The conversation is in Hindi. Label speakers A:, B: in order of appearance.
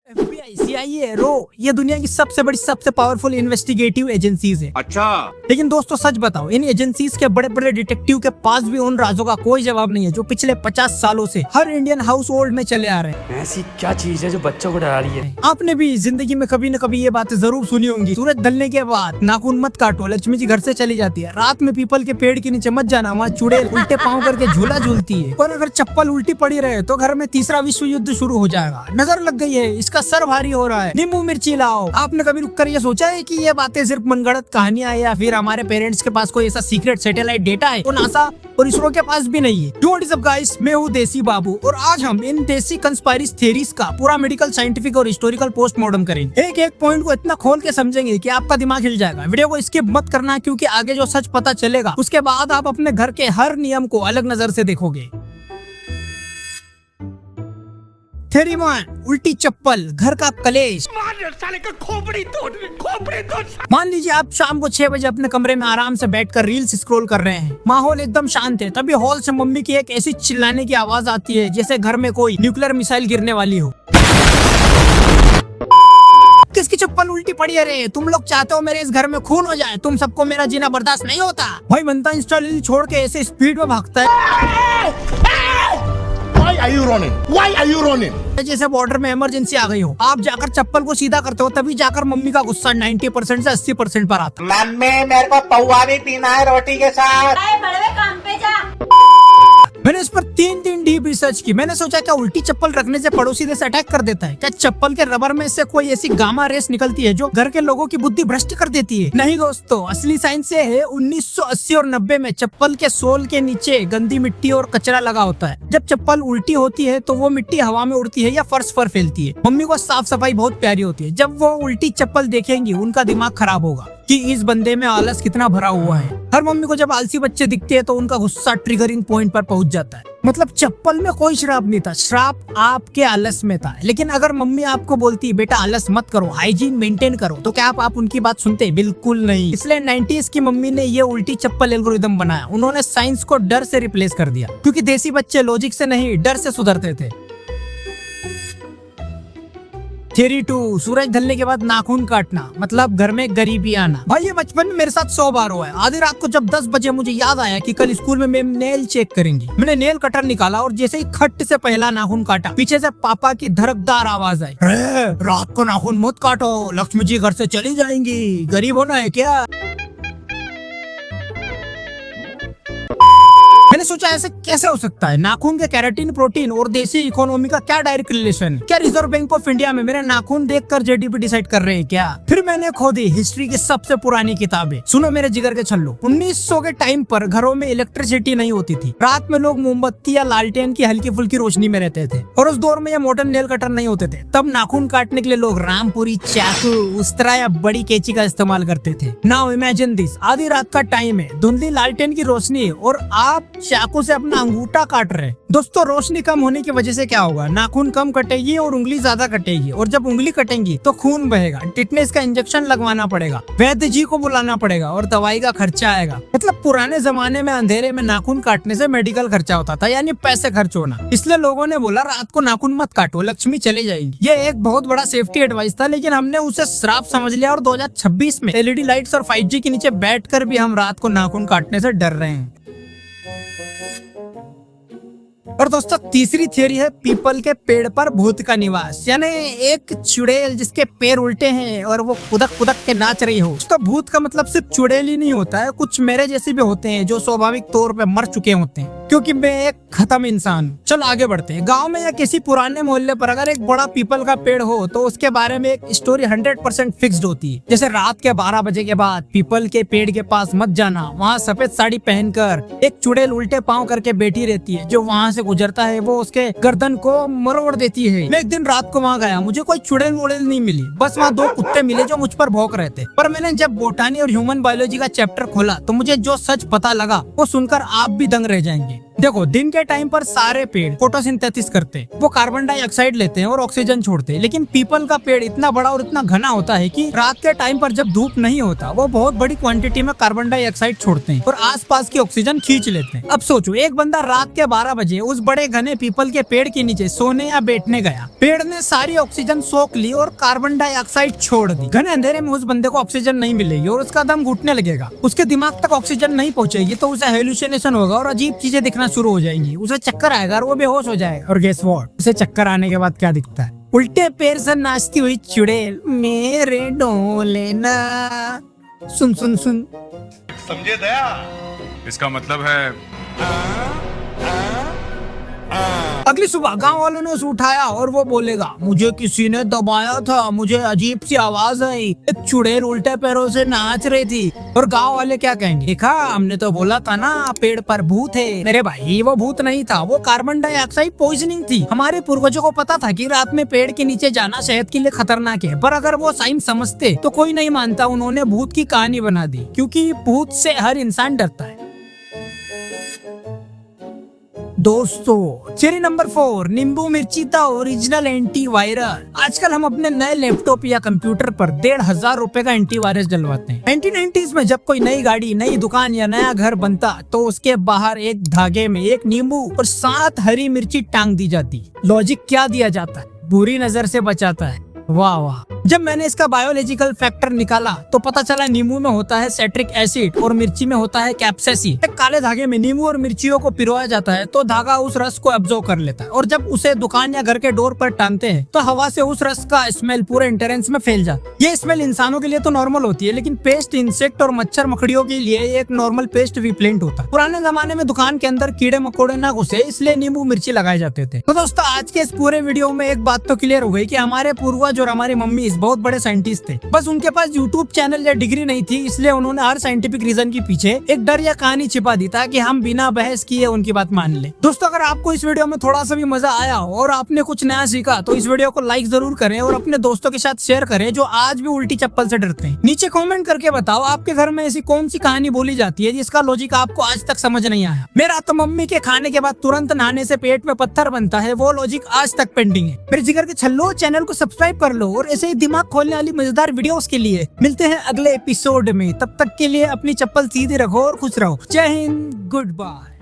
A: FBI, CIA, रो ये दुनिया की सबसे बड़ी सबसे पावरफुल इन्वेस्टिगेटिव एजेंसीज है।
B: अच्छा,
A: लेकिन दोस्तों सच बताओ, इन एजेंसीज के बड़े बड़े डिटेक्टिव के पास भी उन राजों का कोई जवाब नहीं है जो पिछले 50 सालों से हर इंडियन हाउस होल्ड में चले आ रहे हैं।
C: ऐसी क्या चीज है जो बच्चों को डरा रही है?
A: आपने भी जिंदगी में कभी न कभी ये बातें जरूर सुनी होंगी। सूरज ढलने के बाद नाखून मत काटो, लक्ष्मी जी घर से चली जाती है। रात में पीपल के पेड़ के नीचे मत जाना, वहाँ चुड़ैल उल्टे पाँव करके झूला झूलती है। और अगर चप्पल उल्टी पड़ी रहे तो घर में तीसरा विश्व युद्ध शुरू हो जाएगा। नजर लग गई है, इसका सर भारी हो रहा है, नींबू मिर्ची लाओ। आपने कभी रुक कर ये सोचा है कि ये बातें सिर्फ मनगढ़ंत कहानियां है या फिर हमारे पेरेंट्स के पास कोई ऐसा सीक्रेट सैटेलाइट डेटा है तो नासा और इसरो के पास भी नहीं है। व्हाट इज अप गाइस, मैं हूँ देसी बाबू और आज हम इन देसी कंस्पायरी थ्योरीज का पूरा मेडिकल, साइंटिफिक और हिस्टोरिकल पोस्टमार्टम करेंगे। एक एक पॉइंट को इतना खोल के समझेंगे कि आपका दिमाग हिल जाएगा। वीडियो को स्किप मत करना क्योंकि आगे जो सच पता चलेगा उसके बाद आप अपने घर के हर नियम को अलग नजर से देखोगे। थ्योरी 1, उल्टी चप्पल घर का कलेश।
B: साले का खोपड़ी तोड़।
A: मान लीजिए आप शाम को 6 बजे अपने कमरे में आराम से बैठकर रील्स स्क्रॉल कर रहे हैं। माहौल एकदम शांत है, तभी हॉल से मम्मी की एक ऐसी चिल्लाने की आवाज आती है जैसे घर में कोई न्यूक्लियर मिसाइल गिरने वाली हो। किसकी चप्पल उल्टी पड़ी है रे? तुम लोग चाहते हो मेरे इस घर में खून हो जाए? तुम सबको मेरा जीना बर्दाश्त नहीं होता। भाई बनता इंस्टा रील छोड़ के ऐसे स्पीड में भागता है
B: Why are you running? Why are you running?
A: जैसे बॉर्डर में इमरजेंसी आ गई हो। आप जाकर चप्पल को सीधा करते हो तभी जाकर मम्मी का गुस्सा 90% से 80% पर आता है।
D: मम्मी मेरे को पौवा भी पीना है रोटी के साथ।
E: बड़े काम पे जा।
A: मैंने इस पर 3 दिन डीप रिसर्च की। मैंने सोचा क्या उल्टी चप्पल रखने से पड़ोसी देश अटैक कर देता है? क्या चप्पल के रबर में से कोई ऐसी गामा रेस निकलती है जो घर के लोगों की बुद्धि भ्रष्ट कर देती है? नहीं दोस्तों, असली साइंस ये है 1980 और 90 में चप्पल के सोल के नीचे गंदी मिट्टी और कचरा लगा होता है। जब चप्पल उल्टी होती है तो वो मिट्टी हवा में उड़ती है या फर्श पर फैलती है। मम्मी को साफ सफाई बहुत प्यारी होती है। जब वो उल्टी चप्पल देखेंगी उनका दिमाग खराब होगा कि इस बंदे में आलस कितना भरा हुआ है। हर मम्मी को जब आलसी बच्चे दिखते हैं तो उनका गुस्सा ट्रिगरिंग पॉइंट पर पहुंच जाता है। मतलब चप्पल में कोई श्राप नहीं था, श्राप आपके आलस में था। लेकिन अगर मम्मी आपको बोलती बेटा आलस मत करो, हाइजीन मेंटेन करो, तो क्या आप उनकी बात सुनते? बिल्कुल नहीं। इसलिए 90s की मम्मी ने ये उल्टी चप्पल एल्गोरिदम बनाया। उन्होंने साइंस को डर से रिप्लेस कर दिया क्योंकि देसी बच्चे लॉजिक से नहीं डर से सुधरते थे। थ्योरी 2, सूरज ढलने के बाद नाखून काटना मतलब घर में गरीबी आना। भाई ये बचपन में मेरे साथ 100 बार हुआ है। आधी रात को जब 10 बजे मुझे याद आया कि कल स्कूल में मैम नेल चेक करेंगी। मैंने नेल कटर निकाला और जैसे ही खट से पहला नाखून काटा पीछे से पापा की धड़कदार आवाज आई, रात को नाखून मत काटो, लक्ष्मी जी घर से चली जाएंगी, गरीब होना है क्या? मैंने सोचा ऐसे कैसे हो सकता है? नाखून के केराटिन, प्रोटीन और देसी इकोनॉमी का क्या डायरेक्ट रिलेशन है? क्या रिजर्व बैंक ऑफ इंडिया में मेरे नाखून देखकर जीडीपी डिसाइड कर रहे हैं क्या? फिर मैंने खोदी हिस्ट्री की सबसे पुरानी किताबें। सुनो मेरे जिगर के छल्लो, 1900 के टाइम पर घरों में इलेक्ट्रिसिटी नहीं होती थी। रात में लोग मोमबत्ती या लालटेन की हल्की फुल्की रोशनी में रहते थे और उस दौर में ये मॉडर्न नेल कटर नहीं होते थे। तब नाखून काटने के लिए लोग रामपुरी, चाकू, उस्तरा या बड़ी कैंची का इस्तेमाल करते थे। नाउ इमेजिन दिस, आधी रात का टाइम है, धुंधली लालटेन की रोशनी है और आप चाकू से अपना अंगूठा काट रहे हैं। दोस्तों रोशनी कम होने की वजह से क्या होगा? नाखून कम कटेगी और उंगली ज्यादा कटेगी और जब उंगली कटेंगी तो खून बहेगा। टिटनेस का इंजेक्शन लगवाना पड़ेगा, वैद्य जी को बुलाना पड़ेगा और दवाई का खर्चा आएगा। मतलब पुराने जमाने में अंधेरे में नाखून काटने से मेडिकल खर्चा होता था, यानी पैसे खर्च होना। इसलिए लोगों ने बोला रात को नाखून मत काटो, लक्ष्मी चली जाएगी। ये एक बहुत बड़ा सेफ्टी एडवाइस था, लेकिन हमने उसे श्राप समझ लिया और 2026 में एलईडी लाइट्स और 5G के नीचे बैठकर भी हम रात को नाखून काटने से डर रहे हैं। और दोस्तों तीसरी थ्योरी है पीपल के पेड़ पर भूत का निवास, यानी एक चुड़ैल जिसके पैर उल्टे हैं और वो कुदक कुदक के नाच रही हो। तो भूत का मतलब सिर्फ चुड़ैल ही नहीं होता है, कुछ मेरे जैसे भी होते हैं जो स्वाभाविक तौर पे मर चुके होते हैं क्योंकि मैं एक खत्म इंसान हूँ। चलो आगे बढ़ते हैं। गांव में या किसी पुराने मोहल्ले पर अगर एक बड़ा पीपल का पेड़ हो तो उसके बारे में एक स्टोरी 100% फिक्स्ड होती है। जैसे रात के 12 बजे के बाद पीपल के पेड़ के पास मत जाना, वहाँ सफेद साड़ी पहनकर एक चुड़ैल उल्टे पाँव करके बैठी रहती है। जो वहाँ से गुजरता है वो उसके गर्दन को मरोड़ देती है। मैं एक दिन रात को वहाँ गया, मुझे कोई चुड़ैल वुड़ैल नहीं मिली, बस वहाँ 2 कुत्ते मिले जो मुझ पर भौंक रहे थे। पर मैंने जब बोटानी और ह्यूमन बायोलॉजी का चैप्टर खोला तो मुझे जो सच पता लगा वो सुनकर आप भी दंग रह जाएंगे। देखो दिन के टाइम पर सारे पेड़ फोटोसिंथेसिस करते हैं, वो कार्बन डाइऑक्साइड लेते हैं और ऑक्सीजन छोड़ते हैं। लेकिन पीपल का पेड़ इतना बड़ा और इतना घना होता है कि रात के टाइम पर जब धूप नहीं होता वो बहुत बड़ी क्वांटिटी में कार्बन डाइऑक्साइड छोड़ते हैं और आसपास की ऑक्सीजन खींच लेते हैं। अब सोचो एक बंदा रात के 12 बजे उस बड़े घने पीपल के पेड़ के नीचे सोने या बैठने गया, पेड़ ने सारी ऑक्सीजन सोख ली और कार्बन डाइऑक्साइड छोड़ दी। घने अंधेरे में उस बंदे को ऑक्सीजन नहीं मिलेगी और उसका दम घुटने लगेगा, उसके दिमाग तक ऑक्सीजन नहीं पहुंचेगी तो उसे हेलुसिनेशन होगा और अजीब चीजें दिखना शुरू हो जाएंगी, उसे चक्कर आएगा और वो बेहोश हो जाएगा। और गेस व्हाट, उसे चक्कर आने के बाद क्या दिखता है? उल्टे पैर से नाचती हुई चुड़ैल मेरे डोले ना। सुन सुन सुन,
B: समझे दया?
E: इसका मतलब है
A: अगली सुबह गांव वालों ने उसे उठाया और वो बोलेगा मुझे किसी ने दबाया था, मुझे अजीब सी आवाज आई, एक चुड़ैल उल्टे पैरों से नाच रही थी। और गांव वाले क्या कहेंगे? देखा, हमने तो बोला था ना पेड़ पर भूत है। मेरे भाई वो भूत नहीं था, वो कार्बन डाइऑक्साइड पॉइजनिंग थी। हमारे पूर्वजों को पता था कि रात में पेड़ के नीचे जाना सेहत के लिए खतरनाक है, पर अगर वो साइंस समझते तो कोई नहीं मानता। उन्होंने भूत की कहानी बना दी, क्योंकि भूत से हर इंसान डरता है। दोस्तों चेरी नंबर 4, नींबू मिर्ची था ओरिजिनल एंटीवायरस। आजकल हम अपने नए लैपटॉप या कंप्यूटर पर 1,500 रुपए का एंटीवायरस डलवाते हैं। 1990s में जब कोई नई गाड़ी, नई दुकान या नया घर बनता तो उसके बाहर एक धागे में एक नींबू और 7 हरी मिर्ची टांग दी जाती। लॉजिक क्या दिया जाता है? बुरी नजर से बचाता है। वाह वाह। जब मैंने इसका बायोलॉजिकल फैक्टर निकाला तो पता चला नींबू में होता है सिट्रिक एसिड और मिर्ची में होता है कैप्सेसिन। एक काले धागे में नींबू और मिर्चियों को पिरोया जाता है तो धागा उस रस को एब्जॉर्ब कर लेता है और जब उसे दुकान या घर के डोर पर टांगते हैं तो हवा से उस रस का स्मेल पूरे एंट्रेंस में फैल जाता है। ये स्मेल इंसानों के लिए तो नॉर्मल होती है, लेकिन पेस्ट, इंसेक्ट और मच्छर मकड़ियों के लिए एक नॉर्मल पेस्ट रिपेलेंट होता है। पुराने जमाने में दुकान के अंदर कीड़े मकोड़े न घुसे, इसलिए नींबू मिर्ची लगाए जाते थे। तो दोस्तों आज के इस पूरे वीडियो में एक बात तो क्लियर हो गई कि हमारे पूर्वज और हमारी मम्मी बहुत बड़े साइंटिस्ट थे, बस उनके पास यूट्यूब चैनल या डिग्री नहीं थी, इसलिए उन्होंने हर साइंटिफिक रीजन के पीछे एक डर या कहानी छिपा दी ताकि हम बिना बहस किए उनकी बात मान ले। दोस्तों अगर आपको इस वीडियो में थोड़ा सा भी मजा आया हो और आपने कुछ नया सीखा तो इस वीडियो को लाइक जरूर करें और अपने दोस्तों के साथ शेयर करें जो आज भी उल्टी चप्पल से डरते हैं। नीचे कमेंट करके बताओ आपके घर में ऐसी कौन सी कहानी बोली जाती है जिसका लॉजिक आपको आज तक समझ नहीं आया। मेरा तो मम्मी के खाने के बाद तुरंत नहाने से पेट में पत्थर बनता है, वो लॉजिक आज तक पेंडिंग है। मेरे जिगर के छल्लो, चैनल को सब्सक्राइब कर लो और ऐसे ही दिमाग खोलने वाली मजेदार वीडियोस के लिए मिलते हैं अगले एपिसोड में। तब तक के लिए अपनी चप्पल सीधी रखो और खुश रहो। जय हिंद, गुड बाय।